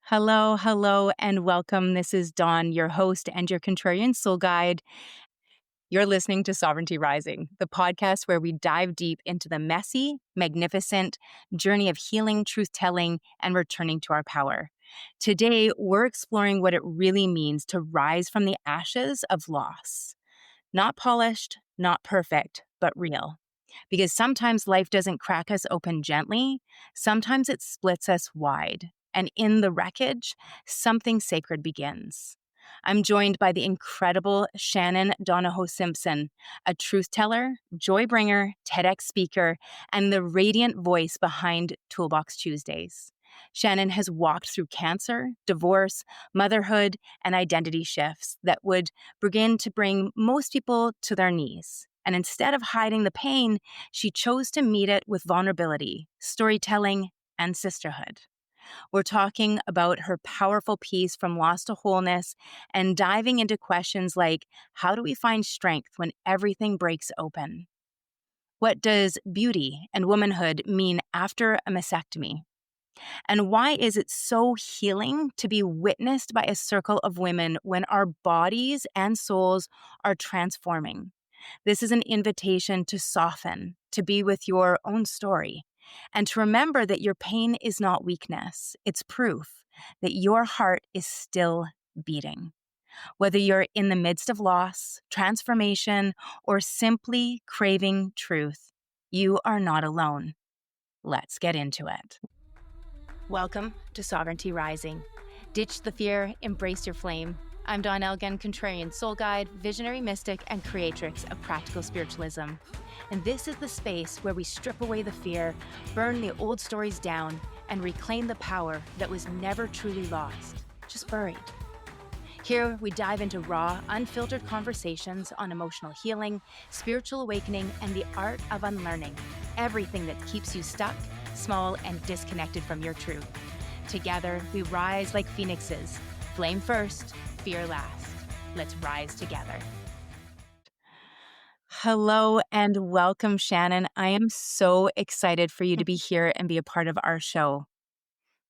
Hello, hello, and welcome. This is Dawn, your host and your contrarian soul guide. You're listening to Sovereignty Rising, the podcast where we dive deep into the messy, magnificent journey of healing, truth telling, and returning to our power. Today, we're exploring what it really means to rise from the ashes of loss. Not polished, not perfect, but real. Because sometimes life doesn't crack us open gently, sometimes it splits us wide. And in the wreckage, something sacred begins. I'm joined by the incredible Shannon Donohoe-Simpson, a truth teller, joy bringer, TEDx speaker, and the radiant voice behind Toolbox Tuesdays. Shannon has walked through cancer, divorce, motherhood, and identity shifts that would begin to bring most people to their knees. And instead of hiding the pain, she chose to meet it with vulnerability, storytelling, and sisterhood. We're talking about her powerful piece From Loss to Wholeness and diving into questions like, how do we find strength when everything breaks open? What does beauty and womanhood mean after a mastectomy? And why is it so healing to be witnessed by a circle of women when our bodies and souls are transforming? This is an invitation to soften, to be with your own story, and to remember that your pain is not weakness. It's proof that your heart is still beating. Whether you're in the midst of loss, transformation, or simply craving truth, you are not alone. Let's get into it. Welcome to Sovereignty Rising. Ditch the fear, embrace your flame. I'm Dawn Elgin, contrarian soul guide, visionary mystic, and creatrix of practical spiritualism. And this is the space where we strip away the fear, burn the old stories down, and reclaim the power that was never truly lost, just buried. Here, we dive into raw, unfiltered conversations on emotional healing, spiritual awakening, and the art of unlearning everything that keeps you stuck, small, and disconnected from your truth. Together, we rise like phoenixes, flame first, fear last. Let's rise together. Hello and welcome, Shannon. I am so excited for you to be here and be a part of our show.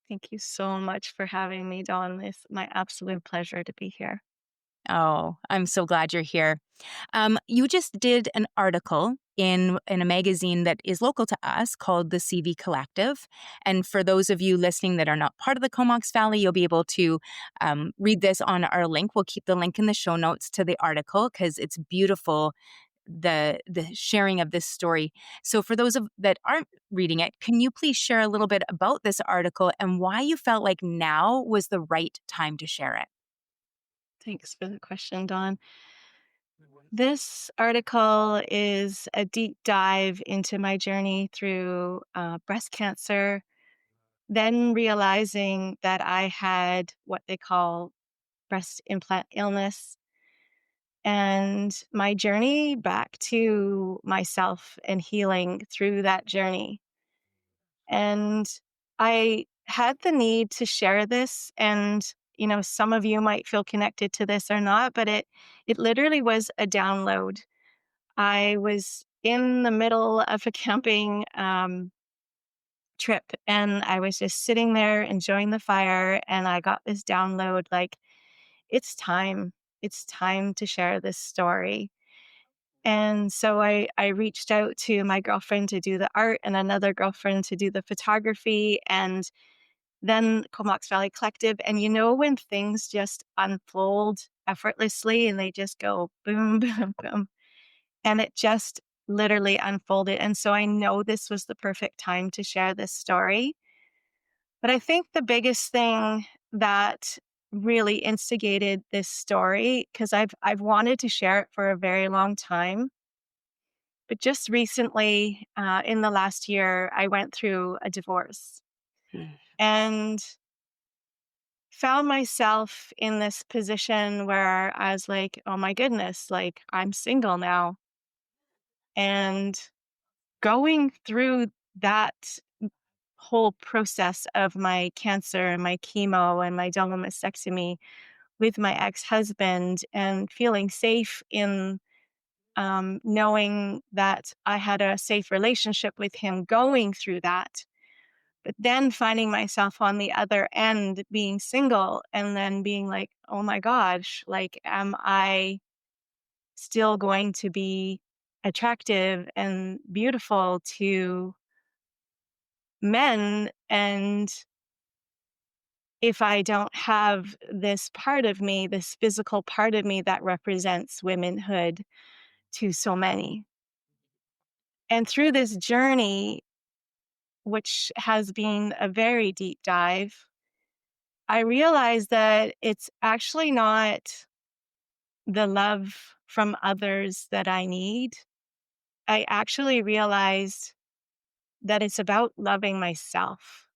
Thank you so much for having me, Dawn. It's my absolute pleasure to be here. Oh, I'm so glad you're here. You just did an article in a magazine that is local to us called the CV Collective. And for those of you listening that are not part of the Comox Valley, you'll be able to read this on our link. We'll keep the link in the show notes to the article because it's beautiful, the sharing of this story. So for those that aren't reading it, can you please share a little bit about this article and why you felt like now was the right time to share it? Thanks for the question, Dawn. This article is a deep dive into my journey through breast cancer, then realizing that I had what they call breast implant illness, and my journey back to myself and healing through that journey. And I had the need to share this, and some of you might feel connected to this or not, but it literally was a download. I was in the middle of a camping trip, and I was just sitting there enjoying the fire, and I got this download like, it's time. It's time to share this story. And so I reached out to my girlfriend to do the art and another girlfriend to do the photography, and then Comox Valley Collective. And when things just unfold effortlessly and they just go boom, boom, boom, and it just literally unfolded. And so I know this was the perfect time to share this story. But I think the biggest thing that really instigated this story, because I've wanted to share it for a very long time, but just recently, in the last year, I went through a divorce and found myself in this position where I was like, oh my goodness, like I'm single now. And going through that whole process of my cancer and my chemo and my double mastectomy with my ex-husband and feeling safe in knowing that I had a safe relationship with him going through that. But then finding myself on the other end being single and then being like, oh my gosh, like, am I still going to be attractive and beautiful to men? And if I don't have this part of me, this physical part of me that represents womanhood to so many. And through this journey, which has been a very deep dive, I realized that it's actually not the love from others that I need. I actually realized that it's about loving myself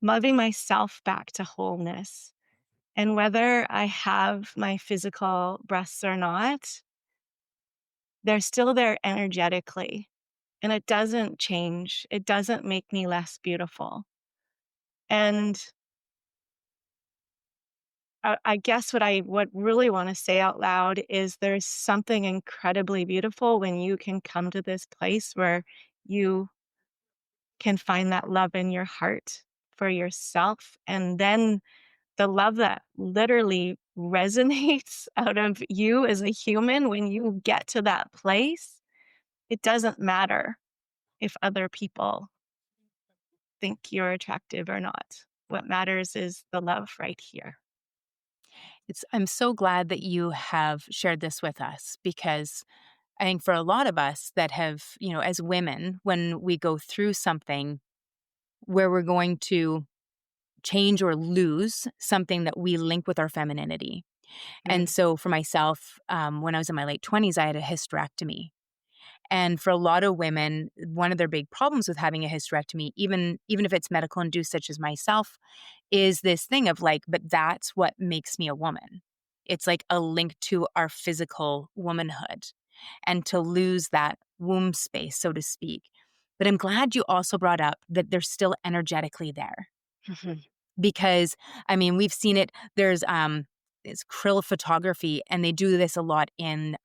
back to wholeness. And whether I have my physical breasts or not, they're still there energetically. And it doesn't change. It doesn't make me less beautiful. And I guess what really want to say out loud is there's something incredibly beautiful when you can come to this place where you can find that love in your heart for yourself, and then the love that literally resonates out of you as a human when you get to that place. It doesn't matter if other people think you're attractive or not. What matters is the love right here. I'm so glad that you have shared this with us because I think for a lot of us that have, as women, when we go through something where we're going to change or lose something that we link with our femininity. And Mm, so for myself, when I was in my late 20s, I had a hysterectomy. And for a lot of women, one of their big problems with having a hysterectomy, even if it's medical induced, such as myself, is this thing of like, but that's what makes me a woman. It's like a link to our physical womanhood and to lose that womb space, so to speak. But I'm glad you also brought up that they're still energetically there mhm, because I mean, we've seen it. There's it's krill photography, and they do this a lot in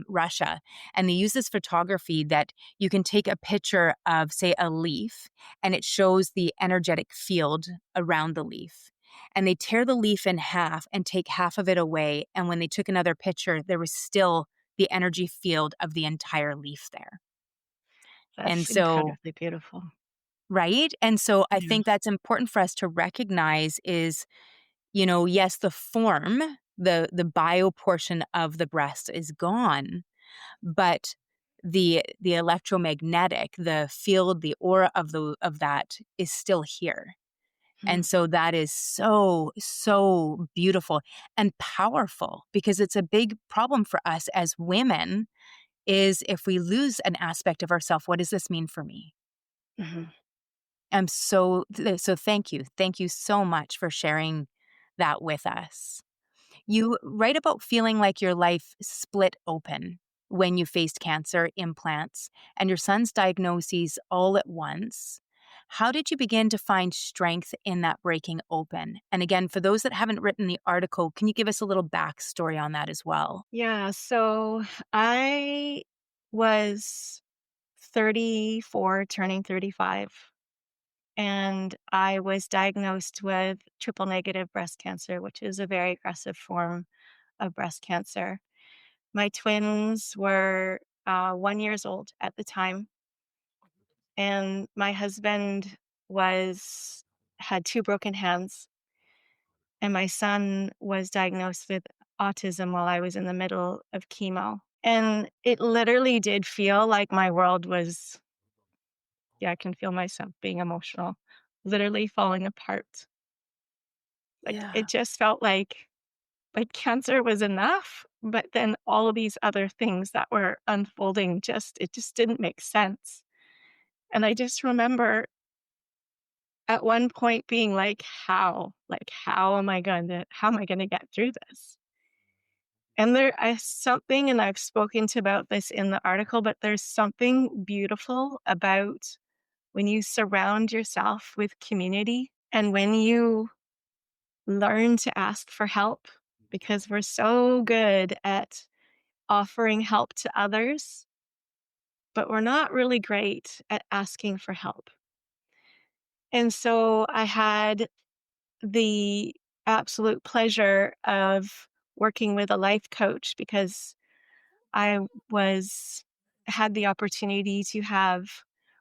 Russia. And they use this photography that you can take a picture of, say, a leaf, and it shows the energetic field around the leaf. And they tear the leaf in half and take half of it away. And when they took another picture, there was still the energy field of the entire leaf there. And That's so incredibly beautiful. right? And so I Yeah. think that's important for us to recognize is, yes, the form, the bio portion of the breast is gone, but the electromagnetic, the field, the aura of that is still here. And Mm, so that is so, so beautiful and powerful because it's a big problem for us as women is if we lose an aspect of ourself, what does this mean for me? mhm. I'm so thank you. Thank you so much for sharing that with us. You write about feeling like your life split open when you faced cancer, implants, and your son's diagnoses all at once. How did you begin to find strength in that breaking open? And again, for those that haven't written the article, can you give us a little backstory on that as well? Yeah, so I was 34, turning 35, and I was diagnosed with triple negative breast cancer, which is a very aggressive form of breast cancer. My twins were 1 years old at the time, and my husband was had two broken hands, and my son was diagnosed with autism while I was in the middle of chemo. And it literally did feel like my world was, yeah, I can feel myself being emotional, literally falling apart. Like Yeah. it just felt like cancer was enough, but then all of these other things that were unfolding just didn't make sense. And I just remember at one point being like, how? Like how am I gonna get through this? And there is something, and I've spoken to about this in the article, but there's something beautiful about when you surround yourself with community and when you learn to ask for help, because we're so good at offering help to others, but we're not really great at asking for help. And so I had the absolute pleasure of working with a life coach because I was had the opportunity to have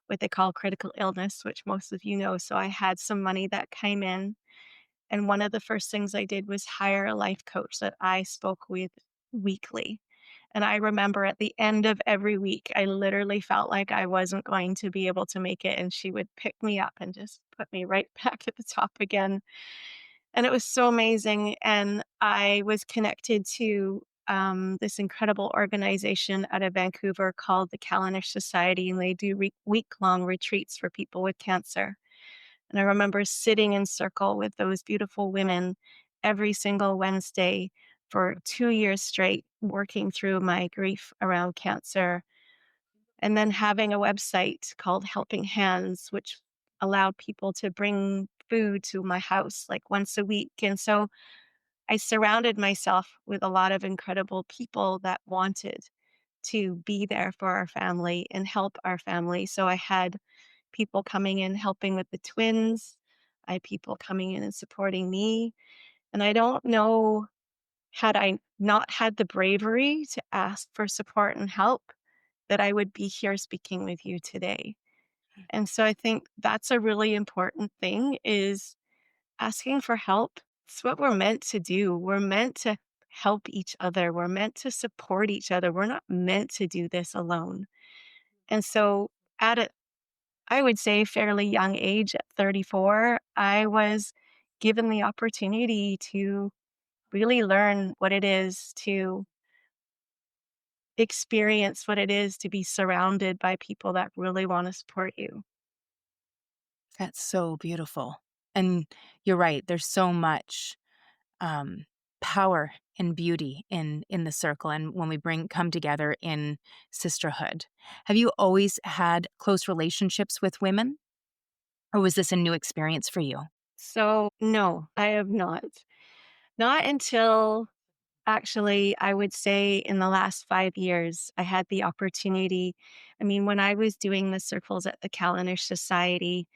what they call critical illness, which most of you know. So I had some money that came in. And one of the first things I did was hire a life coach that I spoke with weekly. And I remember at the end of every week, I literally felt like I wasn't going to be able to make it. And she would pick me up and just put me right back at the top again. And it was so amazing. And I was connected to this incredible organization out of Vancouver called the Callanish Society, and they do week-long retreats for people with cancer. And I remember sitting in circle with those beautiful women every single Wednesday for 2 years straight, working through my grief around cancer, and then having a website called Helping Hands, which allowed people to bring food to my house like once a week. And so I surrounded myself with a lot of incredible people that wanted to be there for our family and help our family. So I had people coming in helping with the twins. I had people coming in and supporting me. And I don't know, had I not had the bravery to ask for support and help, that I would be here speaking with you today. And so I think that's a really important thing is asking for help. It's what we're meant to do. We're meant to help each other. We're meant to support each other. We're not meant to do this alone. And so at a, I would say fairly young age at 34, I was given the opportunity to really learn what it is to experience what it is to be surrounded by people that really want to support you. That's so beautiful. And you're right. There's so much um, power and beauty in the circle, and when we bring come together in sisterhood. Have you always had close relationships with women, or was this a new experience for you? So, no, I have not. Not until actually, I would say in the last 5 years, I had the opportunity. I mean, when I was doing the circles at the Callanish Society,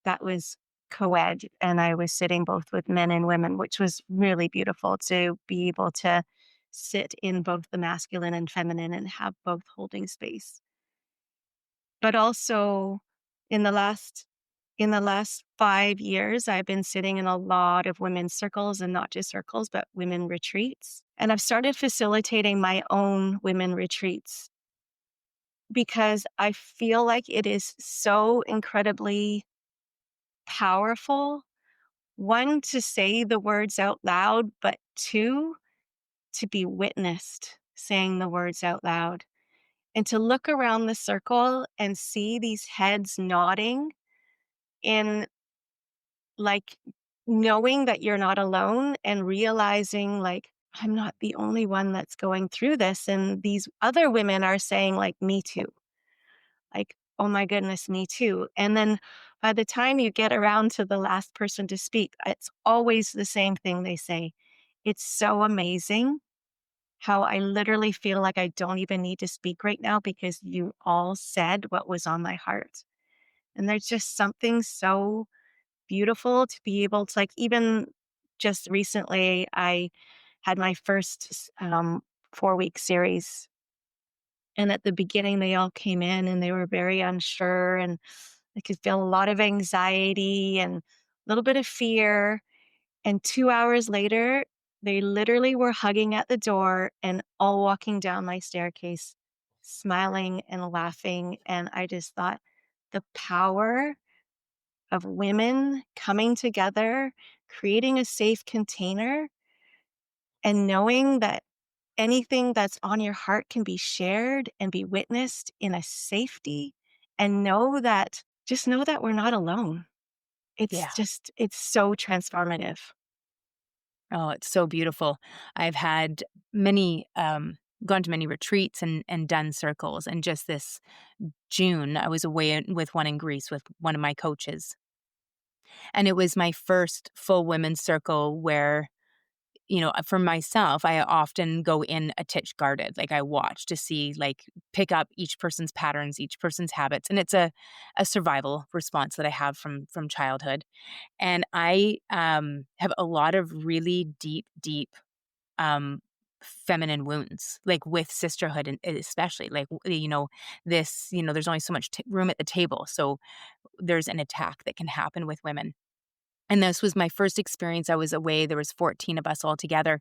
that was co ed, and I was sitting both with men and women, which was really beautiful to be able to sit in both the masculine and feminine and have both holding space. But also in the last 5 years, I've been sitting in a lot of women's circles and not just circles, but women retreats. And I've started facilitating my own women retreats because I feel like it is so incredibly powerful. One, to say the words out loud, but two, to be witnessed saying the words out loud and to look around the circle and see these heads nodding in, like, knowing that you're not alone and realizing, like, I'm not the only one that's going through this, and these other women are saying, like, "Me too." Like, "Oh my goodness, me too." And then by the time you get around to the last person to speak, it's always the same thing they say. "It's so amazing how I literally feel like I don't even need to speak right now because you all said what was on my heart." And there's just something so beautiful to be able to, like, even just recently, I had my first 4-week series. And at the beginning, they all came in and they were very unsure, and I could feel a lot of anxiety and a little bit of fear. And 2 hours later, they literally were hugging at the door and all walking down my staircase, smiling and laughing. And I just thought the power of women coming together, creating a safe container, and knowing that anything that's on your heart can be shared and be witnessed in a safety, and know that we're not alone. Yeah. It's so transformative. Oh, it's so beautiful. I've had many, gone to many retreats and done circles. And just this June, I was away with one in Greece with one of my coaches. And it was my first full women's circle where, for myself, I often go in a titch guarded. Like I watch to see, like, pick up each person's patterns, each person's habits. And it's a survival response that I have from childhood. And I have a lot of really deep, deep um, feminine wounds, like with sisterhood, and especially like, there's only so much room at the table. So there's an attack that can happen with women. And this was my first experience. I was away. There was 14 of us all together,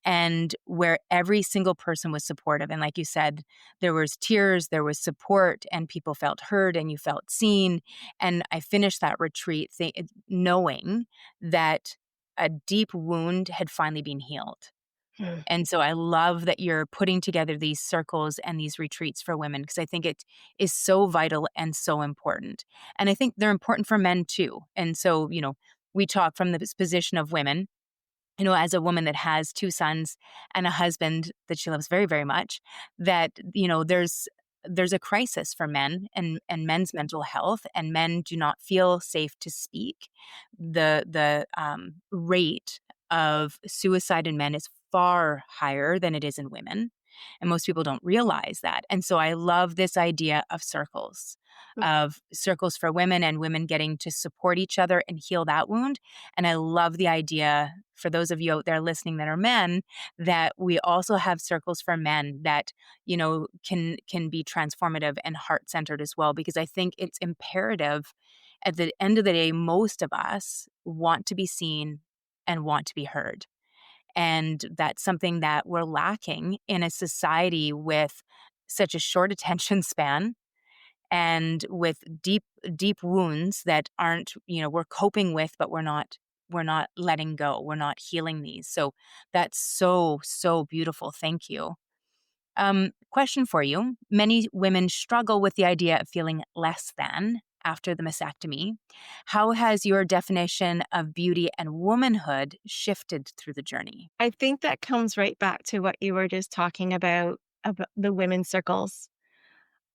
and where every single person was supportive. And like you said, there was tears, there was support, and people felt heard and you felt seen. And I finished that retreat knowing that a deep wound had finally been healed. Mm. And so I love that you're putting together these circles and these retreats for women, because I think it is so vital and so important. And I think they're important for men too. And so, we talk from this position of women, as a woman that has two sons and a husband that she loves very, very much, that, there's a crisis for men and men's mental health, and men do not feel safe to speak. The rate of suicide in men is far higher than it is in women. And most people don't realize that. And so I love this idea of circles for women, and women getting to support each other and heal that wound. And I love the idea, for those of you out there listening that are men, that we also have circles for men that, can be transformative and heart-centered as well, because I think it's imperative. At the end of the day, most of us want to be seen and want to be heard. And that's something that we're lacking in a society with such a short attention span, and with deep, deep wounds that aren't, we're coping with, but we're not letting go. We're not healing these. So that's so, so beautiful. Thank you. Question for you. Many women struggle with the idea of feeling less than after the mastectomy. How has your definition of beauty and womanhood shifted through the journey? I think that comes right back to what you were just talking about the women's circles.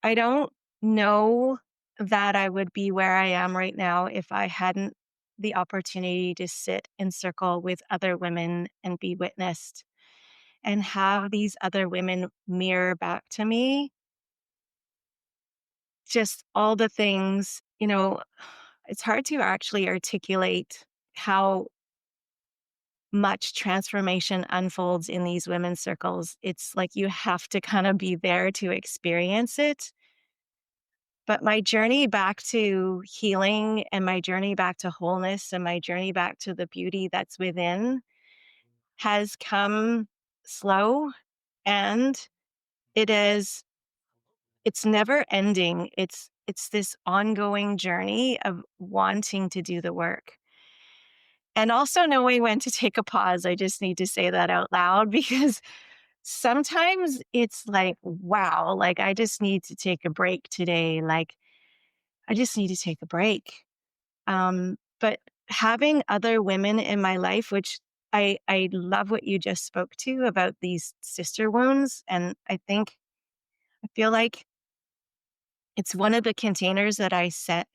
I don't know that I would be where I am right now if I hadn't the opportunity to sit in circle with other women and be witnessed and have these other women mirror back to me just all the things, it's hard to actually articulate how much transformation unfolds in these women's circles. It's like you have to kind of be there to experience it. But my journey back to healing and my journey back to wholeness and my journey back to the beauty that's within has come slow, and it is it's never ending. It's this ongoing journey of wanting to do the work. And also knowing when to take a pause. I just need to say that out loud because sometimes it's like, wow, like I just need to take a break today. Like I just need to take a break. But having other women in my life, which I love what you just spoke to about these sister wounds. And I feel like it's one of the containers that I set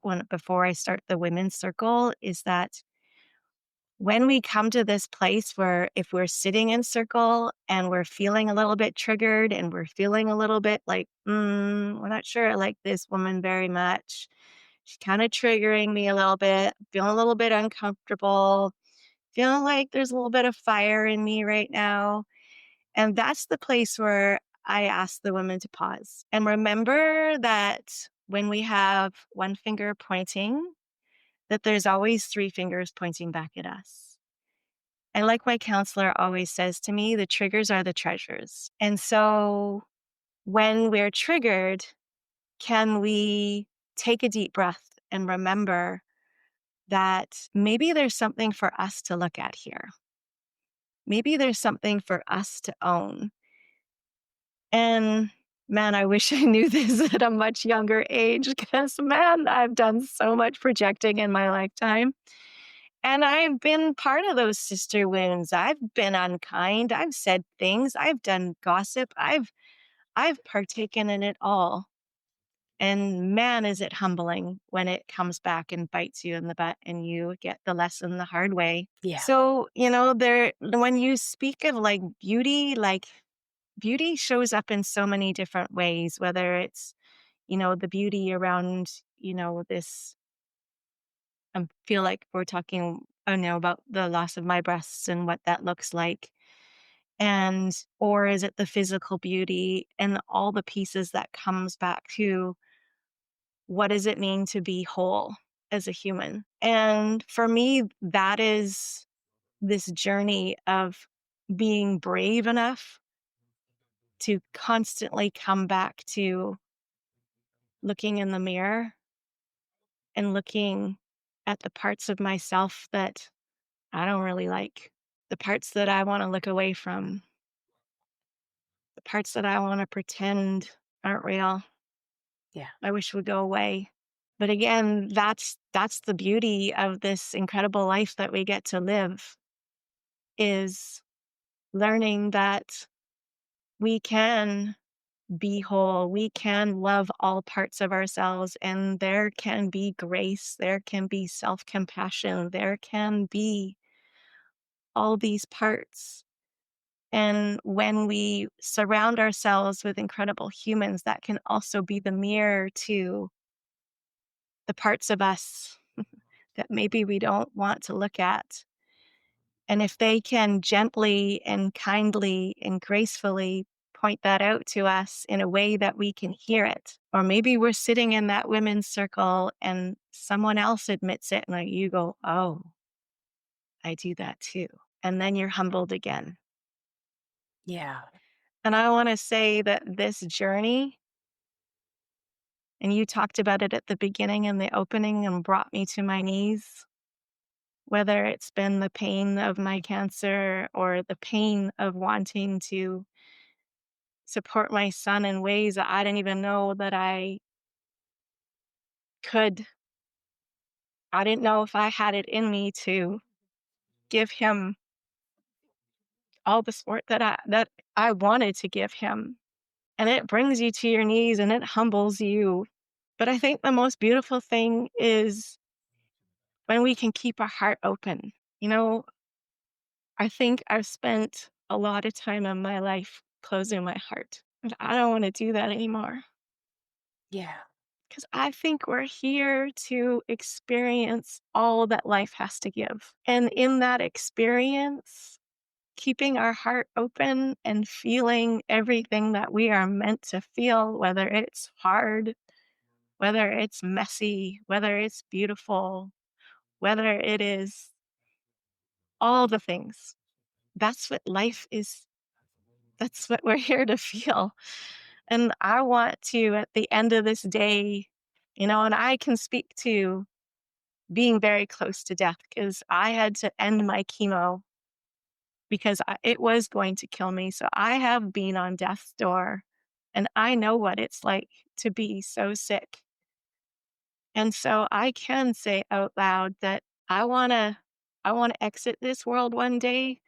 when before I start the women's circle is that when we come to this place where if we're sitting in circle and we're feeling a little bit triggered and we're feeling a little bit like, we're not sure I like this woman very much. She's kind of triggering me a little bit, feeling a little bit uncomfortable, feeling like there's a little bit of fire in me right now. And that's the place where I ask the women to pause and remember that when we have one finger pointing, that there's always three fingers pointing back at us. And like my counselor always says to me, the triggers are the treasures. And so when we're triggered, can we take a deep breath and remember that maybe there's something for us to look at here? Maybe there's something for us to own. And man, I wish I knew this at a much younger age because, man, I've done so much projecting in my lifetime. And I've been part of those sister wounds. I've been unkind. I've said things. I've done gossip. I've partaken in it all. And man, is it humbling when it comes back and bites you in the butt and you get the lesson the hard way. Yeah. So, when you speak of like beauty shows up in so many different ways, whether it's, the beauty around, this, I feel like we're talking, I know about the loss of my breasts and what that looks like. And, or is it the physical beauty and all the pieces that comes back to what does it mean to be whole as a human? And for me, that is this journey of being brave enough to constantly come back to looking in the mirror and looking at the parts of myself that I don't really like, the parts that I want to look away from, the parts that I want to pretend aren't real. Yeah. I wish would go away. But again, that's the beauty of this incredible life that we get to live, is learning that we can be whole, we can love all parts of ourselves, and there can be grace, there can be self-compassion, there can be all these parts. And when we surround ourselves with incredible humans, that can also be the mirror to the parts of us that maybe we don't want to look at. And if they can gently and kindly and gracefully point that out to us in a way that we can hear it, or maybe we're sitting in that women's circle and someone else admits it, and like you go, oh, I do that too. And then you're humbled again. Yeah. And I want to say that this journey, and you talked about it at the beginning and the opening and brought me to my knees, whether it's been the pain of my cancer or the pain of wanting to support my son in ways that I didn't even know that I could. I didn't know if I had it in me to give him all the support that I wanted to give him. And it brings you to your knees and it humbles you. But I think the most beautiful thing is when we can keep our heart open. You know, I think I've spent a lot of time in my life closing my heart. And I don't want to do that anymore. Yeah. Because I think we're here to experience all that life has to give. And in that experience, keeping our heart open and feeling everything that we are meant to feel, whether it's hard, whether it's messy, whether it's beautiful, whether it is all the things. That's what life is. That's what we're here to feel. And I want to, at the end of this day, and I can speak to being very close to death because I had to end my chemo because it was going to kill me. So I have been on death's door and I know what it's like to be so sick. And so I can say out loud that I want to exit this world one day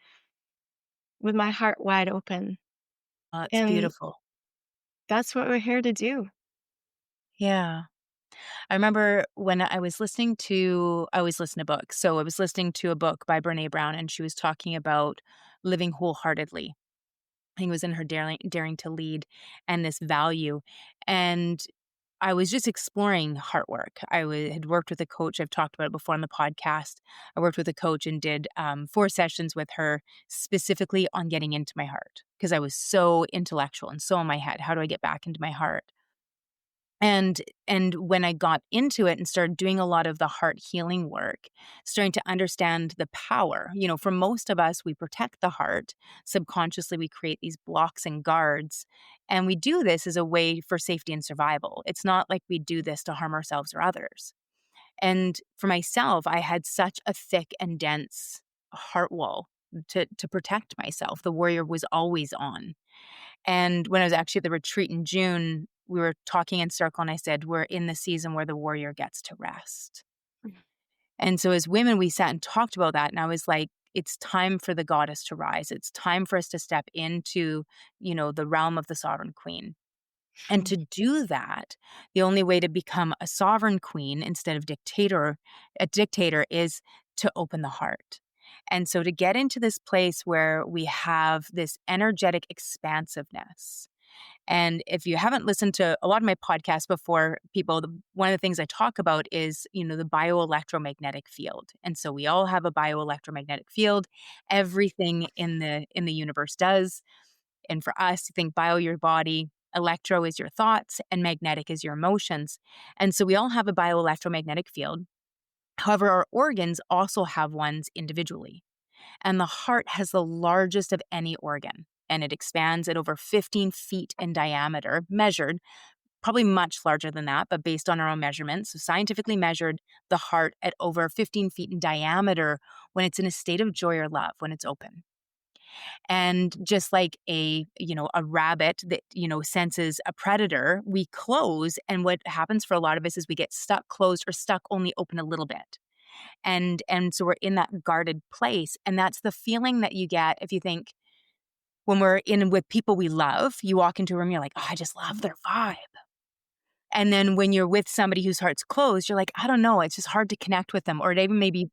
with my heart wide open. It's And beautiful. that's what we're here to do. Yeah. I remember when I always listen to books. So I was listening to a book by Brene Brown, and she was talking about living wholeheartedly. I think it was in her Daring to Lead and this value. And I was just exploring heart work. Had worked with a coach. I've talked about it before on the podcast. I worked with a coach and did 4 sessions with her specifically on getting into my heart because I was so intellectual and so in my head. How do I get back into my heart? And when I got into it and started doing a lot of the heart healing work, starting to understand the power, for most of us, we protect the heart. Subconsciously, we create these blocks and guards. And we do this as a way for safety and survival. It's not like we do this to harm ourselves or others. And for myself, I had such a thick and dense heart wall to protect myself. The warrior was always on. And when I was actually at the retreat in June, we were talking in circle and I said, we're in the season where the warrior gets to rest. And so as women, we sat and talked about that. And I was like, it's time for the goddess to rise. It's time for us to step into, the realm of the sovereign queen. And to do that, the only way to become a sovereign queen instead of a dictator is to open the heart. And so to get into this place where we have this energetic expansiveness. And if you haven't listened to a lot of my podcasts before, people, one of the things I talk about is, the bioelectromagnetic field. And so we all have a bioelectromagnetic field. Everything in the universe does. And for us, you think bio, your body, electro is your thoughts, and magnetic is your emotions. And so we all have a bioelectromagnetic field. However, our organs also have ones individually. And the heart has the largest of any organ. And it expands at over 15 feet in diameter, measured, probably much larger than that, but based on our own measurements. So scientifically measured, the heart at over 15 feet in diameter when it's in a state of joy or love, when it's open. And just like a rabbit that, senses a predator, we close. And what happens for a lot of us is we get stuck closed or stuck only open a little bit. And so we're in that guarded place. And that's the feeling that you get if you think when we're in with people we love, you walk into a room, you're like, oh, I just love their vibe. And then when you're with somebody whose heart's closed, you're like, I don't know, it's just hard to connect with them. Or even maybe,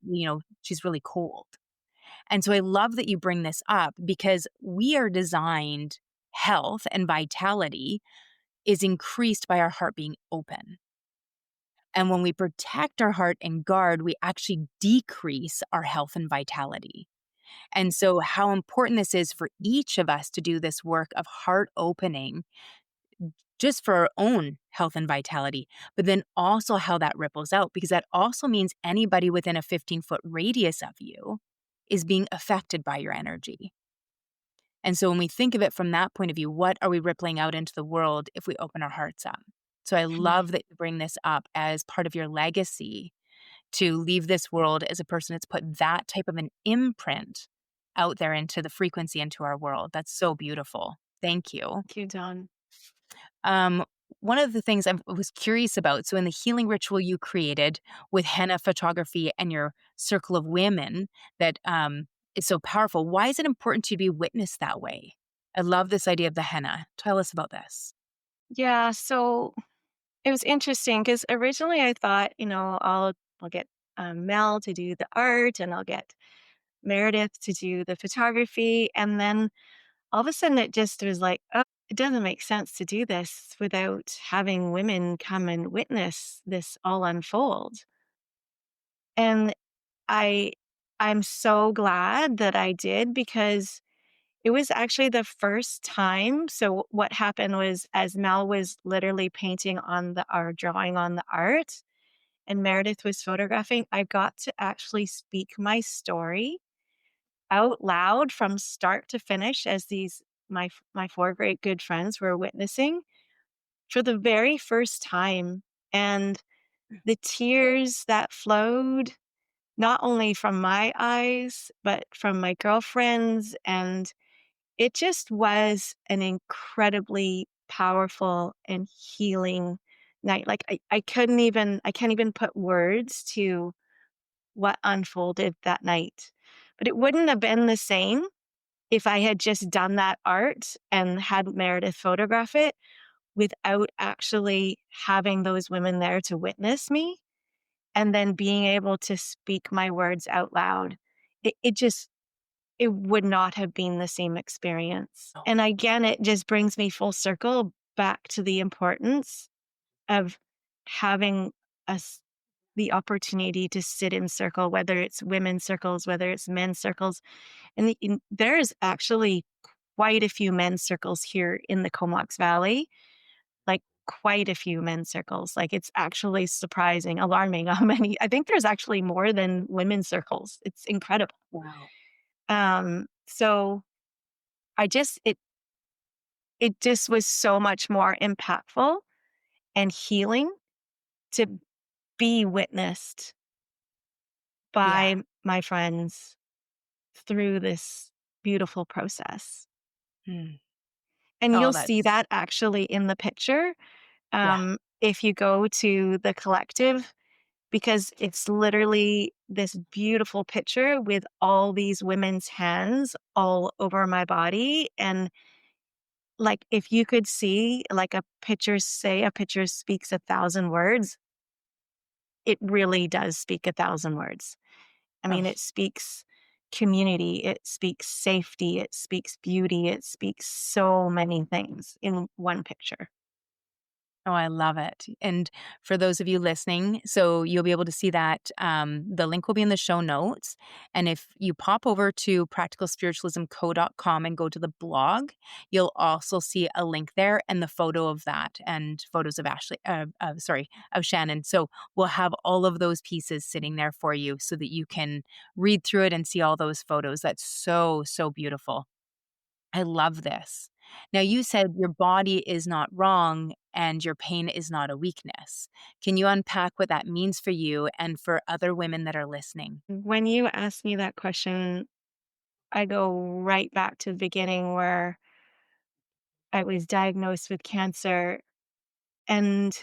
she's really cold. And so I love that you bring this up because we are designed, health and vitality is increased by our heart being open. And when we protect our heart and guard, we actually decrease our health and vitality. And so, how important this is for each of us to do this work of heart opening just for our own health and vitality, but then also how that ripples out, because that also means anybody within a 15-foot radius of you is being affected by your energy. And so when we think of it from that point of view, what are we rippling out into the world if we open our hearts up? So I love that you bring this up as part of your legacy to leave this world as a person that's put that type of an imprint out there into the frequency, into our world. That's so beautiful. Thank you. Thank you, Dawn. Um, One of the things I was curious about, so in the healing ritual you created with henna photography and your circle of women that is so powerful, why is it important to be witnessed that way? I love this idea of the henna. Tell us about this. Yeah, so it was interesting because originally I thought, I'll get Mel to do the art and I'll get Meredith to do the photography. And then all of a sudden it just was like, oh, it doesn't make sense to do this without having women come and witness this all unfold. And I I'm so glad that I did because it was actually the first time. So what happened was as Mel was literally painting on the or drawing on the art and Meredith was photographing, I got to actually speak my story out loud from start to finish as these my four great good friends were witnessing for the very first time. And the tears that flowed not only from my eyes, but from my girlfriends. And it just was an incredibly powerful and healing night. Like I can't even put words to what unfolded that night. But it wouldn't have been the same if I had just done that art and had Meredith photograph it without actually having those women there to witness me and then being able to speak my words out loud. It would not have been the same experience. Oh, And again, it just brings me full circle back to the importance of having us the opportunity to sit in circle, whether it's women's circles, whether it's men's circles. And there's actually quite a few men's circles here in the Comox Valley, like quite a few men's circles. Like it's actually surprising, alarming how many. I think there's actually more than women's circles. It's incredible. wow. So I just it just was so much more impactful and healing to be witnessed Yeah. by my friends through this beautiful process. Mm. And Oh, you'll see that's, that actually in the picture, yeah. if you go to the collective, because it's literally this beautiful picture with all these women's hands all over my body. And like, if you could see, like, a picture, say a picture speaks 1,000 words, it really does speak 1,000 words. I Oh, mean, it speaks community, it speaks safety, it speaks beauty, it speaks so many things in one picture. oh, I love it. And for those of you listening, so you'll be able to see that the link will be in the show notes. And if you pop over to practicalspiritualismco.com and go to the blog, you'll also see a link there and the photo of that and photos of of Shannon. So we'll have all of those pieces sitting there for you so that you can read through it and see all those photos. That's so, so beautiful. I love this. Now, you said your body is not wrong and your pain is not a weakness. Can you unpack what that means for you and for other women that are listening? When you ask me that question, I go right back to the beginning where I was diagnosed with cancer, and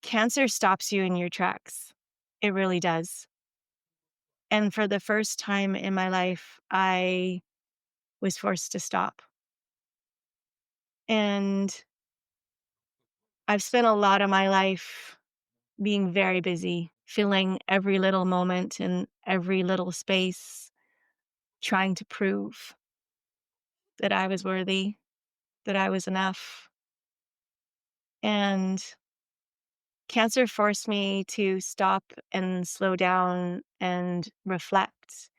cancer stops you in your tracks. It really does. And for the first time in my life, I was forced to stop. And I've spent a lot of my life being very busy, filling every little moment and every little space, trying to prove that I was worthy, that I was enough. And cancer forced me to stop and slow down and reflect.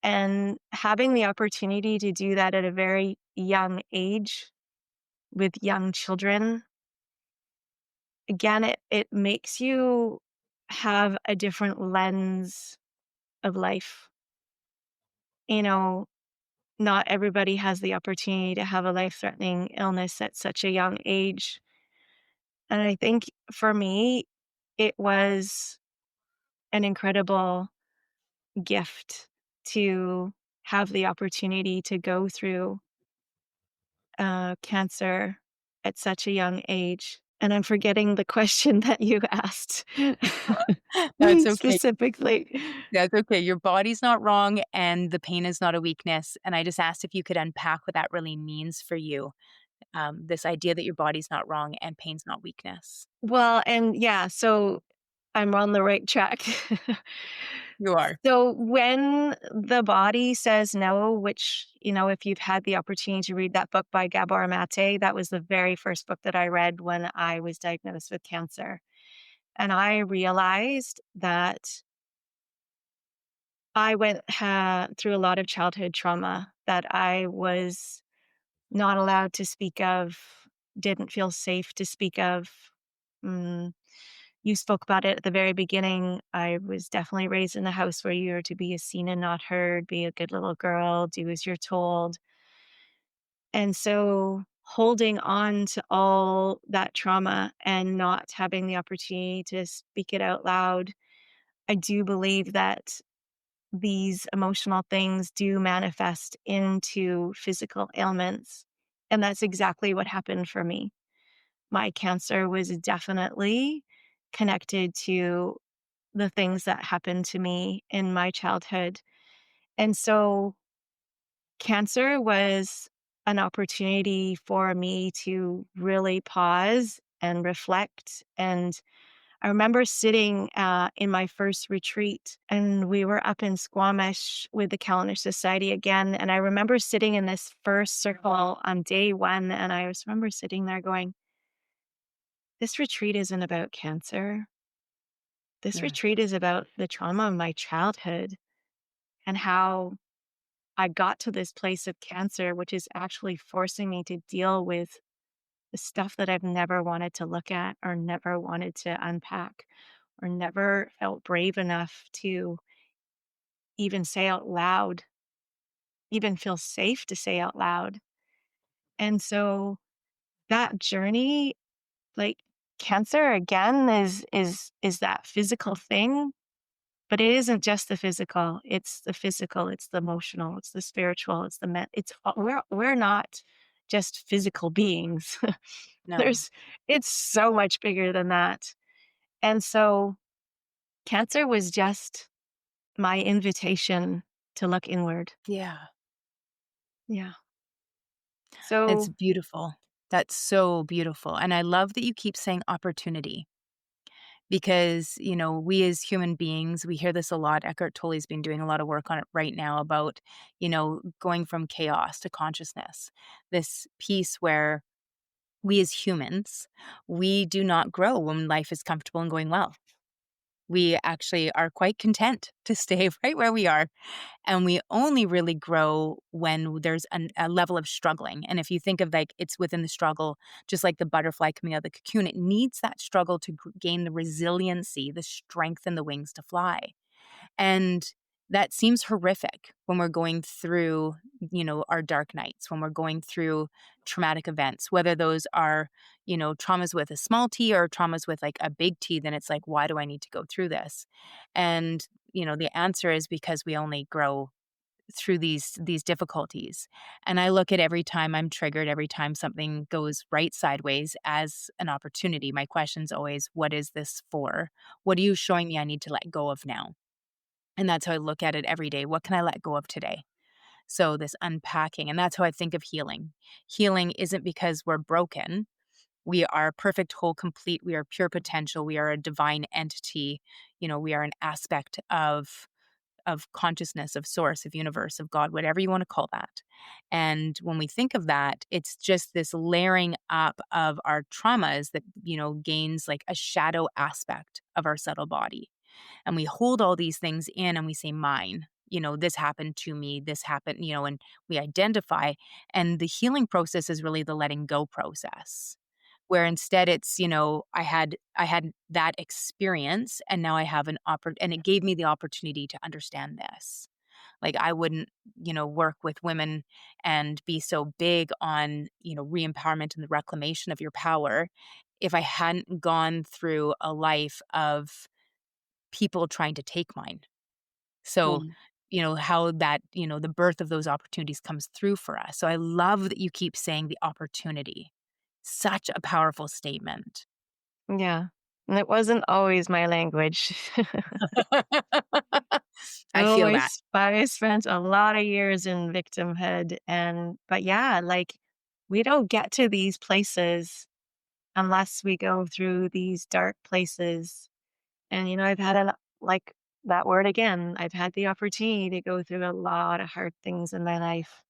And having the opportunity to do that at a very young age with young children, again, it makes you have a different lens of life. You know, not everybody has the opportunity to have a life-threatening illness at such a young age. And I think for me, it was an incredible gift to have the opportunity to go through cancer at such a young age. And I'm forgetting the question that you asked That's okay. specifically. That's okay. Your body's not wrong and the pain is not a weakness. And I just asked if you could unpack what that really means for you. This idea that your body's not wrong and pain's not weakness. Well, and yeah, so I'm on the right track. You are. So when the body says no, which, if you've had the opportunity to read that book by Gabor Mate, that was the very first book that I read when I was diagnosed with cancer. And I realized that I went through a lot of childhood trauma that I was not allowed to speak of, didn't feel safe to speak of. Mm, you spoke about it at the very beginning. I was definitely raised in a house where you're to be seen and not heard, be a good little girl, do as you're told. And so holding on to all that trauma and not having the opportunity to speak it out loud, I do believe that these emotional things do manifest into physical ailments. And that's exactly what happened for me. My cancer was definitely connected to the things that happened to me in my childhood. And so cancer was an opportunity for me to really pause and reflect. And I remember sitting in my first retreat, and we were up in Squamish with the Calendar Society again. And I remember sitting in this first circle on day one, and I just remember sitting there going, this retreat isn't about cancer. This Yeah. retreat is about the trauma of my childhood and how I got to this place of cancer, which is actually forcing me to deal with the stuff that I've never wanted to look at or never wanted to unpack or never felt brave enough to even say out loud, even feel safe to say out loud. And so that journey, like cancer again is that physical thing, but it isn't just the physical. It's the physical, it's the emotional, it's the spiritual, it's the we're not just physical beings. No. There's it's so much bigger than that. And so cancer was just my invitation to look inward. Yeah. Yeah. It's So, beautiful. That's so beautiful, and I love that you keep saying opportunity because, we as human beings, we hear this a lot. Eckhart Tolle's been doing a lot of work on it right now about, going from chaos to consciousness. This piece where we as humans, we do not grow when life is comfortable and going well. We actually are quite content to stay right where we are. And we only really grow when there's a level of struggling. And if you think of like it's within the struggle, just like the butterfly coming out of the cocoon, it needs that struggle to gain the resiliency, the strength in the wings to fly. And that seems horrific when we're going through, our dark nights, when we're going through traumatic events, whether those are, traumas with a small t or traumas with like a big T, then it's like, why do I need to go through this? And, the answer is because we only grow through these difficulties. And I look at every time I'm triggered, every time something goes right sideways as an opportunity. My question's always, what is this for? What are you showing me I need to let go of now? And that's how I look at it every day. What can I let go of today? So, this unpacking, and that's how I think of healing. Healing isn't because we're broken. We are perfect, whole, complete. We are pure potential. We are a divine entity. We are an aspect of consciousness, of source, of universe, of God, whatever you want to call that. And when we think of that, it's just this layering up of our traumas that, gains like a shadow aspect of our subtle body. And we hold all these things in and we say, mine. This happened to me, this happened, and we identify. And the healing process is really the letting go process. Where instead it's, I had that experience and now I have and it gave me the opportunity to understand this. Like I wouldn't, work with women and be so big on, re-empowerment and the reclamation of your power if I hadn't gone through a life of people trying to take mine. So, mm, how that, the birth of those opportunities comes through for us. So I love that you keep saying the opportunity. Such a powerful statement. yeah. And it wasn't always my language. I feel that. I spent a lot of years in victimhood but yeah, like we don't get to these places unless we go through these dark places. And I've had like that word again, I've had the opportunity to go through a lot of hard things in my life,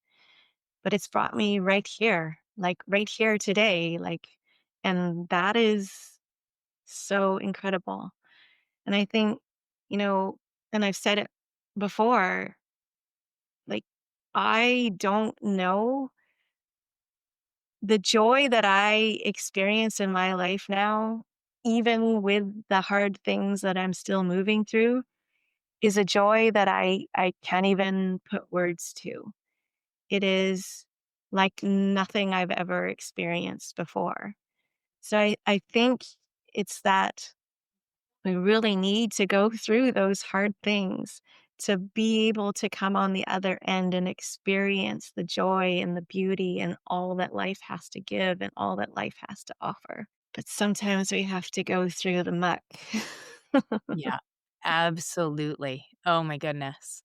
but it's brought me right here, like right here today, and that is so incredible. And I think, you know, and I've said it before, like, I don't know the joy that I experience in my life now, even with the hard things that I'm still moving through, is a joy that I can't even put words to. It is like nothing I've ever experienced before. So I think it's that we really need to go through those hard things to be able to come on the other end and experience the joy and the beauty and all that life has to give and all that life has to offer. But sometimes we have to go through the muck. Yeah, absolutely. Oh my goodness.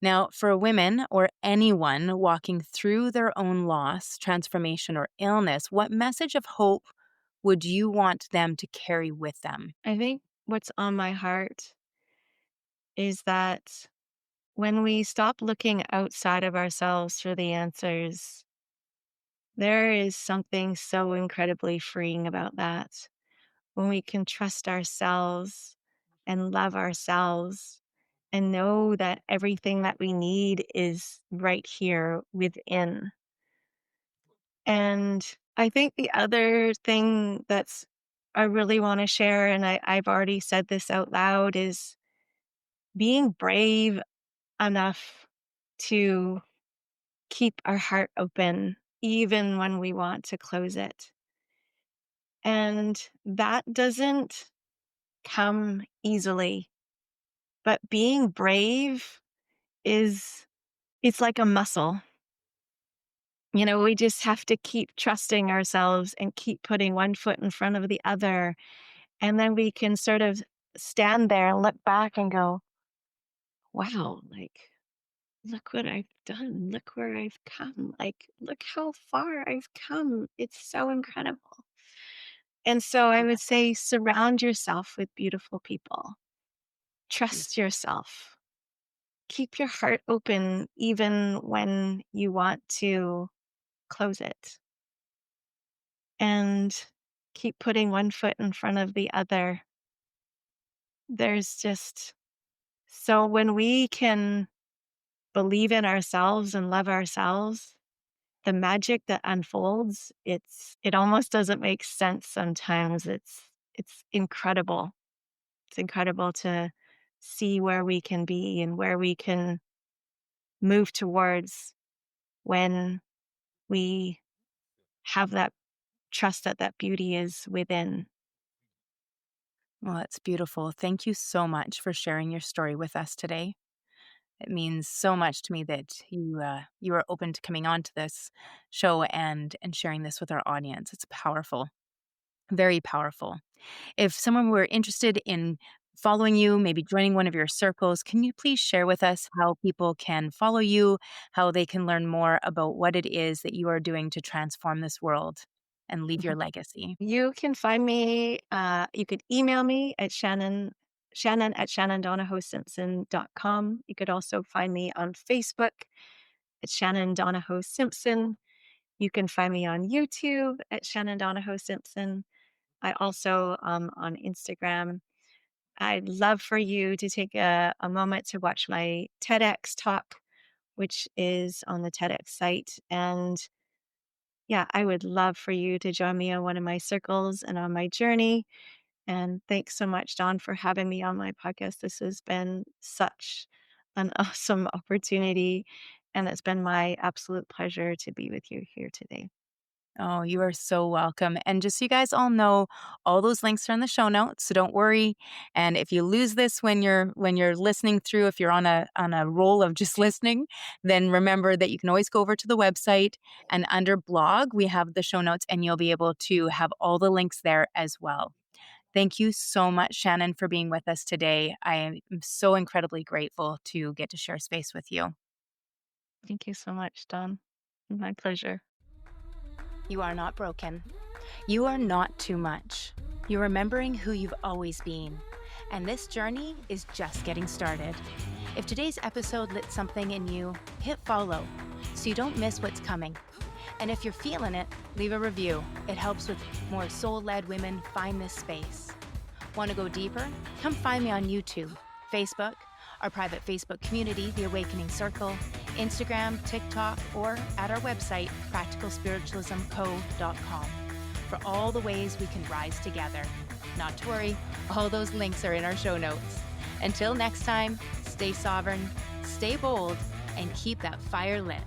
Now, for women or anyone walking through their own loss, transformation, or illness, what message of hope would you want them to carry with them? I think what's on my heart is that when we stop looking outside of ourselves for the answers, there is something so incredibly freeing about that. When we can trust ourselves and love ourselves and know that everything that we need is right here within. And I think the other thing that's I really want to share, and I've already said this out loud, is being brave enough to keep our heart open, even when we want to close it. And that doesn't come easily, but being brave is it's like a muscle. We just have to keep trusting ourselves and keep putting one foot in front of the other. And then we can sort of stand there and look back and go, wow, like look what I've done. Look where I've come. Like, look how far I've come. It's so incredible. And so I would say surround yourself with beautiful people. Trust yourself. Keep your heart open even when you want to close it. And keep putting one foot in front of the other. There's just so when we can believe in ourselves and love ourselves, the magic that unfolds, it almost doesn't make sense sometimes. It's incredible. It's incredible to see where we can be and where we can move towards when we have that trust that that beauty is within. Well, that's beautiful. Thank you so much for sharing your story with us today. It means so much to me that you are open to coming on to this show and sharing this with our audience. It's powerful, very powerful. If someone were interested in following you, maybe joining one of your circles, can you please share with us how people can follow you, how they can learn more about what it is that you are doing to transform this world and leave your legacy? You can find me, you could email me at Shannon at shannondonohoe-simpson.com. You could also find me on Facebook at Shannon Donohoe-Simpson. You can find me on YouTube at Shannon Donohoe-Simpson. I also on Instagram. I'd love for you to take a moment to watch my TEDx talk, which is on the TEDx site. And yeah, I would love for you to join me on one of my circles and on my journey. And thanks so much, Dawn, for having me on my podcast. This has been such an awesome opportunity. And it's been my absolute pleasure to be with you here today. Oh, you are so welcome. And just so you guys all know, all those links are in the show notes, so don't worry. And if you lose this when you're listening through, if you're on a roll of just listening, then remember that you can always go over to the website and under blog, we have the show notes and you'll be able to have all the links there as well. Thank you so much, Shannon, for being with us today. I am so incredibly grateful to get to share space with you. Thank you so much, Dawn. My pleasure. You are not broken. You are not too much. You're remembering who you've always been. And this journey is just getting started. If today's episode lit something in you, hit follow so you don't miss what's coming. And if you're feeling it, leave a review. It helps with more soul-led women find this space. Want to go deeper? Come find me on YouTube, Facebook, our private Facebook community, The Awakening Circle, Instagram, TikTok, or at our website, practicalspiritualismco.com, for all the ways we can rise together. Not to worry, all those links are in our show notes. Until next time, stay sovereign, stay bold, and keep that fire lit.